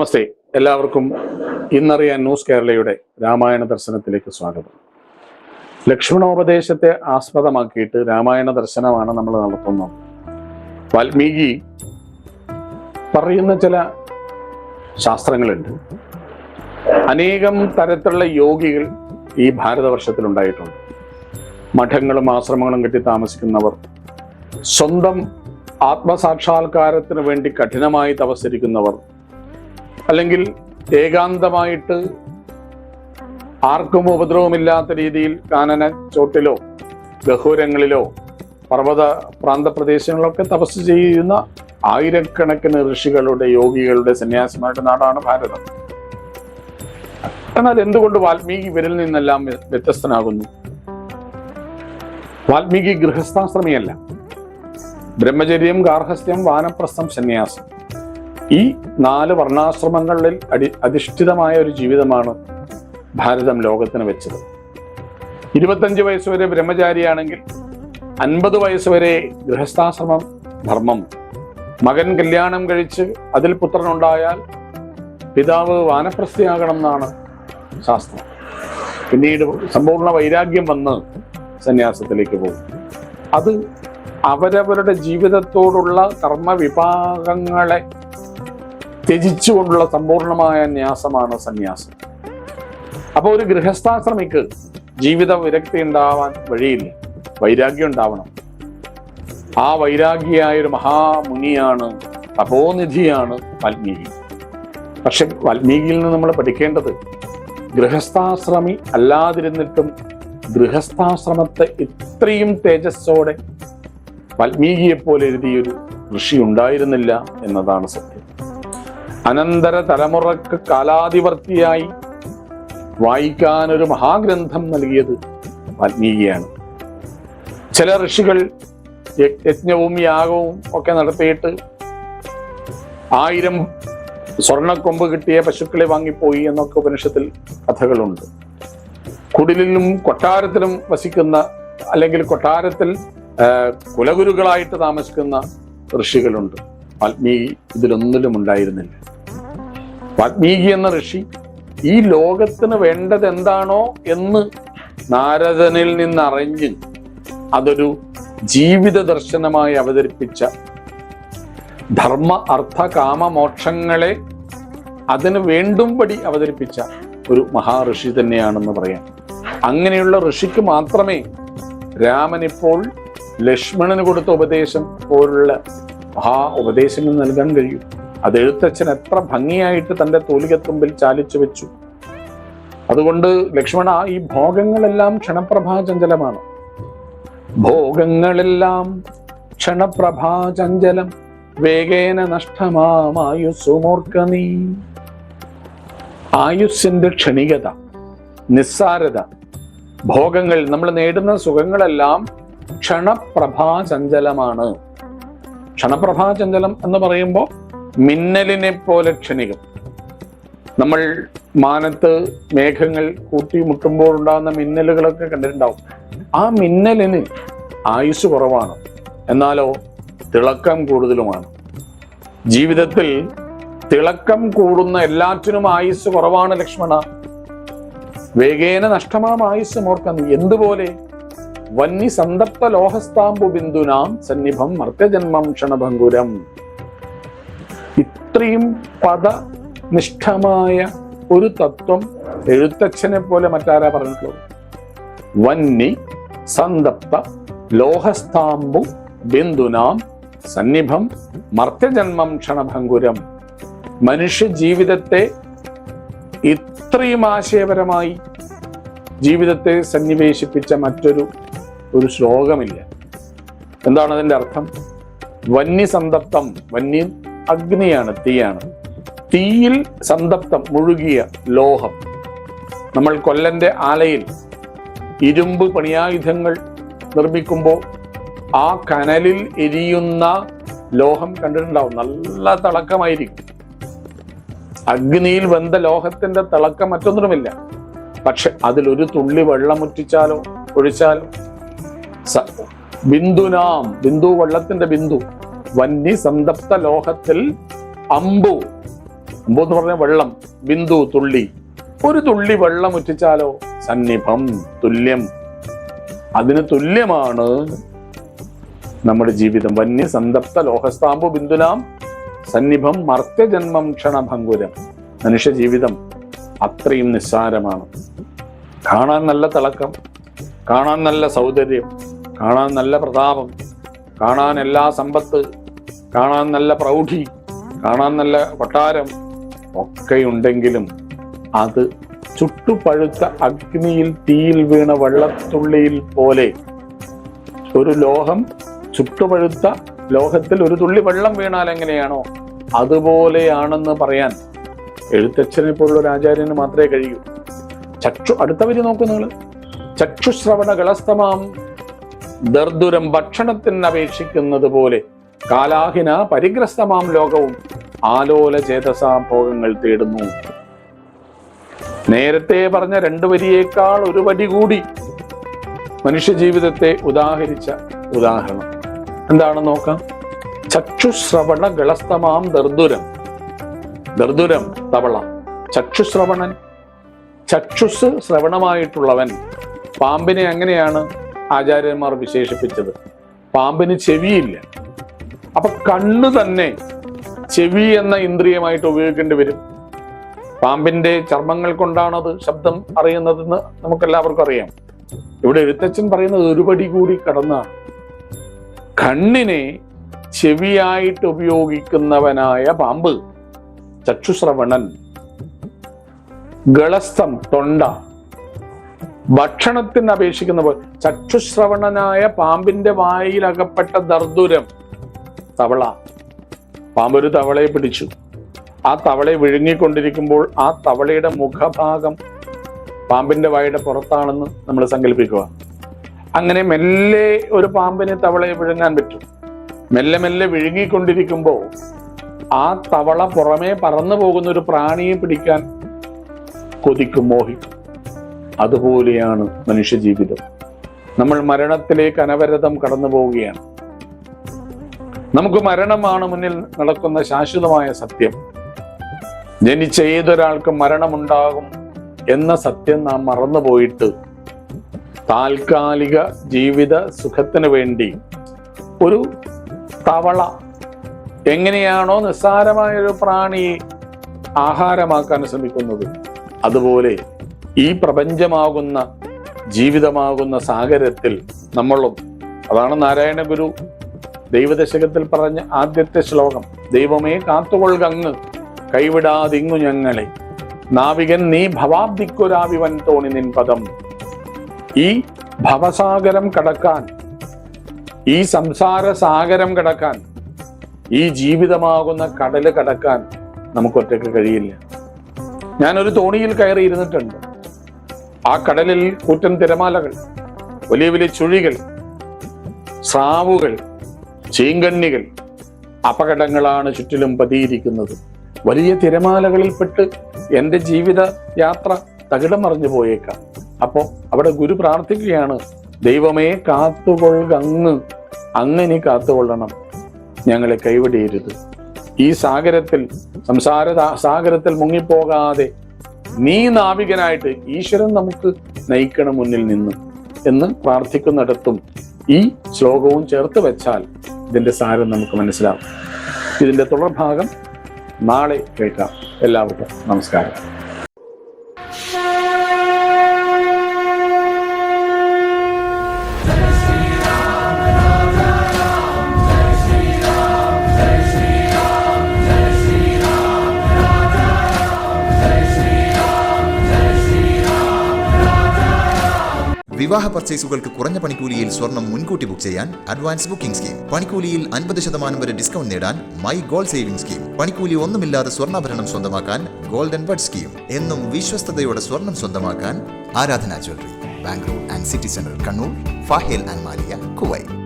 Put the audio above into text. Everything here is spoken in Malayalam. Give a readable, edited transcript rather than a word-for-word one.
നമസ്തേ, എല്ലാവർക്കും ഇന്നറിയാൻ ന്യൂസ് കേരളയുടെ രാമായണ ദർശനത്തിലേക്ക് സ്വാഗതം. ലക്ഷ്മണോപദേശത്തെ ആസ്പദമാക്കിയിട്ട് രാമായണ ദർശനമാണ് നമ്മൾ നടത്തുന്നത്. വാൽമീകി പറയുന്ന ചില ശാസ്ത്രങ്ങളുണ്ട്. അനേകം തരത്തിലുള്ള യോഗികൾ ഈ ഭാരതവർഷത്തിലുണ്ടായിട്ടുണ്ട്. മഠങ്ങളും ആശ്രമങ്ങളും കെട്ടി താമസിക്കുന്നവർ, സ്വന്തം ആത്മസാക്ഷാത്കാരത്തിന് വേണ്ടി കഠിനമായി തപസ്സിരിക്കുന്നവർ, അല്ലെങ്കിൽ ഏകാന്തമായിട്ട് ആർക്കും ഉപദ്രവമില്ലാത്ത രീതിയിൽ കാനന ചോട്ടിലോ ഗഹൂരങ്ങളിലോ പർവ്വത പ്രാന്തപ്രദേശങ്ങളിലൊക്കെ തപസ് ചെയ്യുന്ന ആയിരക്കണക്കിന് ഋഷികളുടെ, യോഗികളുടെ, സന്യാസിമാരുടെ നാടാണ് ഭാരതം. എന്നാൽ എന്തുകൊണ്ട് വാൽമീകി ഇവരിൽ നിന്നെല്ലാം വ്യത്യസ്തനാകുന്നു? വാൽമീകി ഗൃഹസ്ഥാശ്രമിയല്ല. ബ്രഹ്മചര്യം, ഗാർഹസ്ഥ്യം, വാനപ്രസ്ഥം, സന്യാസം, ഈ 4 വർണ്ണാശ്രമങ്ങളിൽ അധിഷ്ഠിതമായ ഒരു ജീവിതമാണ് ഭാരതം ലോകത്തിന് വെച്ചത്. 25 വയസ്സ് വരെ ബ്രഹ്മചാരിയാണെങ്കിൽ 50 വയസ്സ് വരെ ഗൃഹസ്ഥാശ്രമം ധർമ്മം. മകൻ കല്യാണം കഴിച്ച് അതിൽ പുത്രനുണ്ടായാൽ പിതാവ് വാനപ്രസ്ഥയാകണം എന്നാണ് ശാസ്ത്രം. പിന്നീട് സമ്പൂർണ്ണ വൈരാഗ്യം വന്ന് സന്യാസത്തിലേക്ക് പോകും. അത് അവരവരുടെ ജീവിതത്തോടുള്ള കർമ്മവിഭാഗങ്ങളെ ത്യജിച്ചുകൊണ്ടുള്ള സമ്പൂർണമായ ന്യാസമാണ് സന്യാസം. അപ്പോൾ ഒരു ഗൃഹസ്ഥാശ്രമിക്ക് ജീവിത വിരക്തി ഉണ്ടാവാൻ വഴിയില്ല, വൈരാഗ്യം ഉണ്ടാവണം. ആ വൈരാഗ്യായൊരു മഹാമുനിയാണ്, തപോനിധിയാണ് വാൽമീകി. പക്ഷെ വാൽമീകിയിൽ നിന്ന് നമ്മൾ പഠിക്കേണ്ടത്, ഗൃഹസ്ഥാശ്രമി അല്ലാതിരുന്നിട്ടും ഗൃഹസ്ഥാശ്രമത്തെ ഇത്രയും തേജസ്സോടെ വാൽമീകിയെപ്പോലെ എഴുതിയൊരു ഋഷി ഉണ്ടായിരുന്നില്ല എന്നതാണ് സത്യം. അനന്തര തലമുറക്ക് കാലാതിവർത്തിയായി വായിക്കാനൊരു മഹാഗ്രന്ഥം നൽകിയത് വാൽമീകിയാണ്. ചില ഋഷികൾ യജ്ഞവും യാഗവും ഒക്കെ നടത്തിയിട്ട് 1000 സ്വർണ്ണക്കൊമ്പ് കിട്ടിയ പശുക്കളെ വാങ്ങിപ്പോയി എന്നൊക്കെ ഉപനിഷത്തിൽ കഥകളുണ്ട്. കുടിലിലും കൊട്ടാരത്തിലും വസിക്കുന്ന, അല്ലെങ്കിൽ കൊട്ടാരത്തിൽ കുലഗുരുകളായിട്ട് താമസിക്കുന്ന ഋഷികളുണ്ട്. വാൽമീകി ഇതിലൊന്നിലും ഉണ്ടായിരുന്നില്ല. വാൽമീകി എന്ന ഋഷി ഈ ലോകത്തിന് വേണ്ടത് എന്താണോ എന്ന് നാരദനിൽ നിന്നറിഞ്ഞ് അതൊരു ജീവിത ദർശനമായി അവതരിപ്പിച്ച, ധർമ്മ അർത്ഥ കാമ മോക്ഷങ്ങളെ അതിന് വേണ്ടുംപടി അവതരിപ്പിച്ച ഒരു മഹാഋഷി തന്നെയാണെന്ന് പറയാം. അങ്ങനെയുള്ള ഋഷിക്ക് മാത്രമേ രാമൻ ഇപ്പോൾ ലക്ഷ്മണന് കൊടുത്ത ഉപദേശം പോലുള്ള ഉപദേശങ്ങൾ നൽകാൻ കഴിയും. അത് എഴുത്തച്ഛൻ എത്ര ഭംഗിയായിട്ട് തൻ്റെ തൂലികത്തുമ്പിൽ ചാലിച്ചു വെച്ചു. അതുകൊണ്ട് ലക്ഷ്മണ, ഈ ഭോഗങ്ങളെല്ലാം ക്ഷണപ്രഭാചഞ്ചലമാണ്. ഭോഗങ്ങളെല്ലാം ക്ഷണപ്രഭാചഞ്ചലം, വേഗേന നഷ്ടമായുസ്സുമോർക്ക നീ. ആയുസ്സിന്റെ ക്ഷണികത, നിസ്സാരത, ഭോഗങ്ങൾ, നമ്മൾ നേടുന്ന സുഖങ്ങളെല്ലാം ക്ഷണപ്രഭാചഞ്ചലമാണ്. ക്ഷണപ്രഭാചഞ്ചലം എന്ന് പറയുമ്പോൾ മിന്നലിനെ പോലെ ക്ഷണികം. നമ്മൾ മാനത്ത് മേഘങ്ങൾ കൂട്ടിമുട്ടുമ്പോൾ ഉണ്ടാകുന്ന മിന്നലുകളൊക്കെ കണ്ടിട്ടുണ്ടാവും. ആ മിന്നലിന് ആയുസ് കുറവാണ്, എന്നാലോ തിളക്കം കൂടുതലുമാണ്. ജീവിതത്തിൽ തിളക്കം കൂടുന്ന എല്ലാറ്റിനും ആയുസ് കുറവാണ് ലക്ഷ്മണ. വേഗേന നഷ്ടമാം ആയുസ് മോർക്ക. എന്തുപോലെ? വന്നി സന്തപ്ത ലോഹസ്താംബു ബിന്ദുനാം സന്നിഭം മർത്യജന്മം ക്ഷണഭംഗുരം. ഇത്രയും പദനിഷ്ഠമായ ഒരു തത്വം എഴുത്തച്ഛനെ പോലെ മറ്റാരാ പറഞ്ഞിട്ടുള്ളത്? വന്നി സന്തപ്ത ലോഹസ്താംബു ബിന്ദുനാം സന്നിഭം മർത്യജന്മം ക്ഷണഭംഗുരം. മനുഷ്യ ജീവിതത്തെ ഇത്രയും ആശയപരമായി ജീവിതത്തെ സന്നിവേശിപ്പിച്ച മറ്റൊരു ശ്ലോകമില്ല. എന്താണ് അതിൻ്റെ അർത്ഥം? വന്നി സന്തപ്തം, വന്നി അഗ്നിയാണ്, തീയാണ്. തീയിൽ സന്തപ്തം, മുഴുകിയ ലോഹം. നമ്മൾ കൊല്ലന്റെ ആലയിൽ ഇരുമ്പ് പണിയായുധങ്ങൾ നിർമ്മിക്കുമ്പോൾ ആ കനലിൽ എരിയുന്ന ലോഹം കണ്ടിട്ടുണ്ടാവും. നല്ല തിളക്കമായിരിക്കും. അഗ്നിയിൽ വെന്ത ലോഹത്തിന്റെ തിളക്കം മറ്റൊന്നുമില്ല. പക്ഷെ അതിലൊരു തുള്ളി വെള്ളം ഒഴിച്ചാലോ ബിന്ദുനാം, ബിന്ദു വെള്ളത്തിന്റെ ബിന്ദു, വന്നി സന്തപ്ത ലോഹത്തിൽ അമ്പു, അമ്പു എന്ന് പറഞ്ഞ വെള്ളം, ബിന്ദു, തുള്ളി. ഒരു തുള്ളി വെള്ളം ഉറ്റിച്ചാലോ സന്നിഭം, തുല്യം. അതിന് തുല്യമാണ് നമ്മുടെ ജീവിതം. വന്യ സന്തപ്ത ലോഹസ്താംബു ബിന്ദുനാം സന്നിഭം മർത്യജന്മം ക്ഷണഭംഗുരം. മനുഷ്യ ജീവിതം അത്രയും നിസ്സാരമാണ്. കാണാൻ നല്ല തിളക്കം, കാണാൻ നല്ല സൗന്ദര്യം, കാണാൻ നല്ല പ്രതാപം, കാണാൻ എല്ലാ സമ്പത്ത്, കാണാൻ നല്ല പ്രൗഢി, കാണാൻ നല്ല കൊട്ടാരം ഒക്കെയുണ്ടെങ്കിലും അത് ചുട്ടുപഴുത്ത അഗ്നിയിൽ തീയിൽ വീണ വെള്ളത്തുള്ളിയിൽ പോലെ. ഒരു ലോഹം ചുട്ടുപഴുത്ത ലോഹത്തിൽ ഒരു തുള്ളി വെള്ളം വീണാൽ എങ്ങനെയാണോ അതുപോലെയാണെന്ന് പറയാൻ എഴുത്തച്ഛനെ പോലുള്ള ഒരു ആചാര്യന് മാത്രമേ കഴിയൂ. അടുത്ത വരി നോക്കൂ നിങ്ങൾ. ചക്ഷുശ്രവണ കളസ്തമാം ദർദുരം ഭക്ഷണത്തിന് അപേക്ഷിക്കുന്നത് പോലെ കാലാഹിന പരിഗ്രസ്തമാം ലോകവും ആലോല ചേതസാ ഭോഗങ്ങൾ തേടുന്നു. നേരത്തെ പറഞ്ഞ 2 വരിയേക്കാൾ ഒരു വരി കൂടി മനുഷ്യ ജീവിതത്തെ ഉദാഹരിച്ച ഉദാഹരണം എന്താണെന്ന് നോക്കാം. ചക്ഷുശ്രവണ ഗളസ്തമാം ദർദുരം. ദർദുരം തവള. ചക്ഷുശ്രവണൻ, ചക്ഷുസ് ശ്രവണമായിട്ടുള്ളവൻ. പാമ്പിനെ അങ്ങനെയാണ് ആചാര്യന്മാർ വിശേഷിപ്പിച്ചത്. പാമ്പിന് ചെവിയില്ല. അപ്പൊ കണ്ണ് തന്നെ ചെവി എന്ന ഇന്ദ്രിയമായിട്ട് ഉപയോഗിക്കേണ്ടി വരും. പാമ്പിന്റെ ചർമ്മങ്ങൾ കൊണ്ടാണത് ശബ്ദം അറിയുന്നതെന്ന് നമുക്കെല്ലാവർക്കും അറിയാം. ഇവിടെ എഴുത്തച്ഛൻ പറയുന്നത് ഒരു പടി കൂടി കടന്നാണ്. കണ്ണിനെ ചെവിയായിട്ട് ഉപയോഗിക്കുന്നവനായ പാമ്പ് ചക്ഷുശ്രവണൻ. ഗളസ്ഥം തൊണ്ട. ഭക്ഷണത്തിന് അപേക്ഷിക്കുന്ന പോലെ ചക്ഷുശ്രവണനായ പാമ്പിന്റെ വായിൽ അകപ്പെട്ട ദർദുരം തവള. പാമ്പൊരു തവളയെ പിടിച്ചു. ആ തവളയെ വിഴുങ്ങിക്കൊണ്ടിരിക്കുമ്പോൾ ആ തവളയുടെ മുഖഭാഗം പാമ്പിന്റെ വായുടെ പുറത്താണെന്ന് നമ്മൾ സങ്കല്പിക്കുക. അങ്ങനെ മെല്ലെ ഒരു പാമ്പിന് തവളയെ വിഴുങ്ങാൻ പറ്റും. മെല്ലെ മെല്ലെ വിഴുങ്ങിക്കൊണ്ടിരിക്കുമ്പോൾ ആ തവള പുറമേ പറന്നു പോകുന്ന ഒരു പ്രാണിയെ പിടിക്കാൻ കൊതിക്കും, മോഹിക്കും. അതുപോലെയാണ് മനുഷ്യ ജീവിതം. നമ്മൾ മരണത്തിലേക്ക് അനവരതം കടന്നു പോവുകയാണ്. നമുക്ക് മരണമാണ് മുന്നിൽ നടക്കുന്ന ശാശ്വതമായ സത്യം. ജനിച്ച ഏതൊരാൾക്കും മരണമുണ്ടാകും എന്ന സത്യം നാം മറന്നുപോയിട്ട് താൽക്കാലിക ജീവിത സുഖത്തിന് വേണ്ടി ഒരു തവള എങ്ങനെയാണോ നിസ്സാരമായൊരു പ്രാണിയെ ആഹാരമാക്കാൻ ശ്രമിക്കുന്നത്, അതുപോലെ ഈ പ്രപഞ്ചമാകുന്ന ജീവിതമാകുന്ന സാഗരത്തിൽ നമ്മളും. അതാണ് നാരായണ ഗുരു ദൈവദശകത്തിൽ പറഞ്ഞ ആദ്യത്തെ ശ്ലോകം. ദൈവമേ കാത്തുകൊള്ളുകങ്ങ് കൈവിടാതിങ്ങു ഞങ്ങളെ, നാവികൻ നീ ഭവാബ്ദിക്കൊരാവിവൻ തോണി നിൻ പദം. ഈ ഭവസാഗരം കടക്കാൻ, ഈ സംസാര സാഗരം കടക്കാൻ, ഈ ജീവിതമാകുന്ന കടല് കടക്കാൻ നമുക്കൊറ്റയ്ക്ക് കഴിയില്ല. ഞാനൊരു തോണിയിൽ കയറി ഇരുന്നിട്ടുണ്ട്. ആ കടലിൽ കൂറ്റൻ തിരമാലകൾ, വലിയ വലിയ ചുഴികൾ, സ്രാവുകൾ, ചീങ്കണ്ണികൾ, അപകടങ്ങളാണ് ചുറ്റിലും പതിയിരിക്കുന്നത്. വലിയ തിരമാലകളിൽപ്പെട്ട് എൻ്റെ ജീവിത യാത്ര തകിടം മറിഞ്ഞു പോയേക്കാം. അപ്പോ അവിടെ ഗുരു പ്രാർത്ഥിക്കുകയാണ്, ദൈവമേ കാത്തുകൊള്ളുകങ്ങ്, അങ്ങനെ കാത്തുകൊള്ളണം, ഞങ്ങളെ കൈവിടരുത്. ഈ സാഗരത്തിൽ, സംസാര സാഗരത്തിൽ മുങ്ങിപ്പോകാതെ നീ നാവികനായിട്ട് ഈശ്വരൻ നമുക്ക് നയിക്കണം മുന്നിൽ നിന്ന് എന്ന് പ്രാർത്ഥിക്കുന്നിടത്തും ഈ ശ്ലോകവും ചേർത്ത് വെച്ചാൽ ഇതിന്റെ സാരം നമുക്ക് മനസ്സിലാവും. ഇതിന്റെ തുടർഭാഗം നാളെ കേൾക്കാം. എല്ലാവർക്കും നമസ്കാരം. വിവാഹ പർച്ചേസുകൾക്ക് കുറഞ്ഞ പണിക്കൂലിയിൽ സ്വർണം മുൻകൂട്ടി ബുക്ക് ചെയ്യാൻ അഡ്വാൻസ് ബുക്കിംഗ് സ്കീം. പണിക്കൂലിയിൽ 50% വരെ ഡിസ്കൗണ്ട് നേടാൻ മൈ ഗോൾഡ് സേവിംഗ് സ്കീം. പണിക്കൂലി ഒന്നുമില്ലാതെ സ്വർണ്ണാഭരണം സ്വന്തമാക്കാൻ ഗോൾഡൻ ബഡ് സ്കീം. എന്നും വിശ്വസ്തയോടെ സ്വർണം സ്വന്തമാക്കാൻ ആരാധന jewellery, Bangalore and city centre, Kannur, ഫാഹേൽ and Maliya, Kuwait.